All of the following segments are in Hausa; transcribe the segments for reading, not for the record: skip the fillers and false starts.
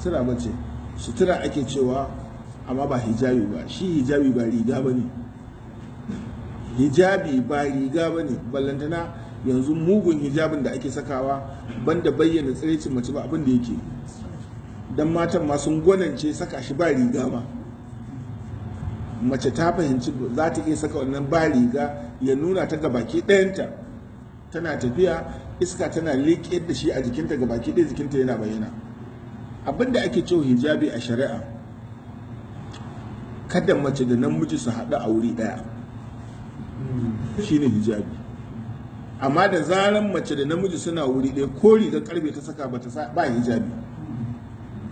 sutura ba ce, sutura ake cewa amma ba hijabi ba. Shi hijabi ba riga ba ne, hijabi ba riga ba ne. Ballantana yanzu mugun hijabin da ake sakawa banda bayyana tsiraicin mace ba abin da yake, dan matan ma sun gwanance saka shi ba riga ma. Mace ta fahimci za ta iya saka wannan ba riga ya nuna ta gabaki ɗayanta, tana tafiya iska tana leƙe da shi a jikinta, gabaki ɗaya jikinta yana bayyana. Abinda ake cewa hijabi a shari'a, kada mace da namiji su haɗu a wuri ɗaya, shine hijabi. Amma da zaran mace da namiji suna wuri ɗaya, ko rigar karfe ta saka ba hijabi.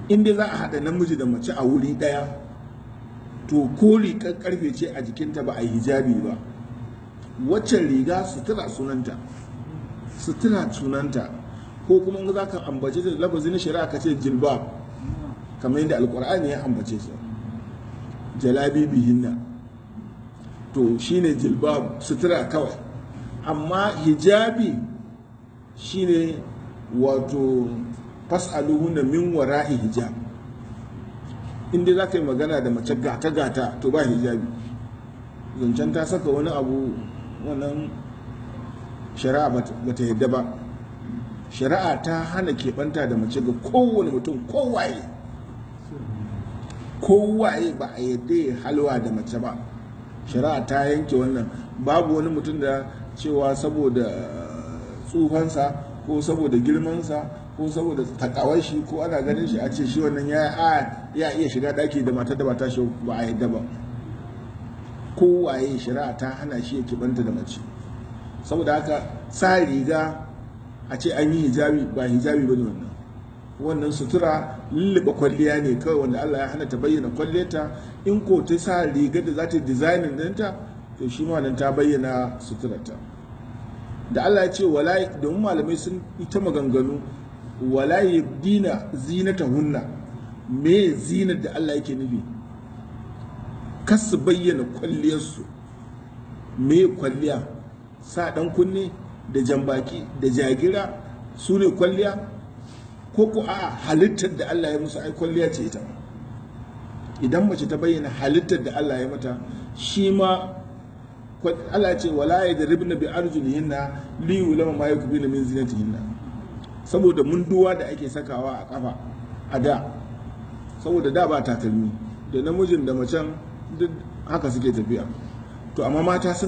In dai za a haɗa namiji da mace a wuri ɗaya, to ko rigar karfe ce a jikinta ba a yi hijabi ba. Waccan riga sutura sunanta, sutura sunanta, ko kuma za ka ambace da lafazin shari'a ka ce jilbab, kamar yadda alkur'ani ya ambace su, jalabi bihinna, to shine jilbab, sutura kawai. Amma hijabi shine wato fas'aluhunna min wara'i hijab. Inda za ka yi magana da mace gata to ba hijabi, zancen ta saka wani abu, wannan shari'a ba ta yadda ba. Shari'a ta hana keɓanta da mace ga kowane mutum, kowaye ba a yadda ya halwa da mace ba. Shari'a ta yanke wannan. Babu wani mutum da cewa saboda tsufansa ko saboda girmansa ko saboda takawar shi ko ana ganin shi a ce shi wannan ya iya shiga daki da matar da ba ta shi, ba a yadda ba. Kowaye shari'a ta hana shi ya keɓanta da mace. Saboda haka sa riga a ce an yi hijabi, ba hijabi ba ne wannan sutura lulluɓe kwalliya ne kawai, wanda Allah ya hana ta bayyana kwalliyarta. In ko ta sa rigar da za ta yi dizainin ɗinta, to shi ma nan ta bayyana suturarta. Da Allah ya ce wala, domin malamai sun ita maganganu, wala yabdina zinatahunna, me zinar da Allah yake nufi? Kas su bayyana kwalliyarsu. Me kwalliya? Sa ɗan kunne da jambaki da jagira su ne kwalliya, ko ko a halittar da Allah ya musu ai kwalliya ce ita. Idan mace ta bayyana halittar da Allah ya mata, shi ma Allah ce wala yadribna bi arjulihinna li yulama ma yakbina min zinatihinna. Saboda munduwa da ake sakawa a kafa a da, saboda da ba takalmi, da namijin da macen duk haka suke tafiya. To amma mata suna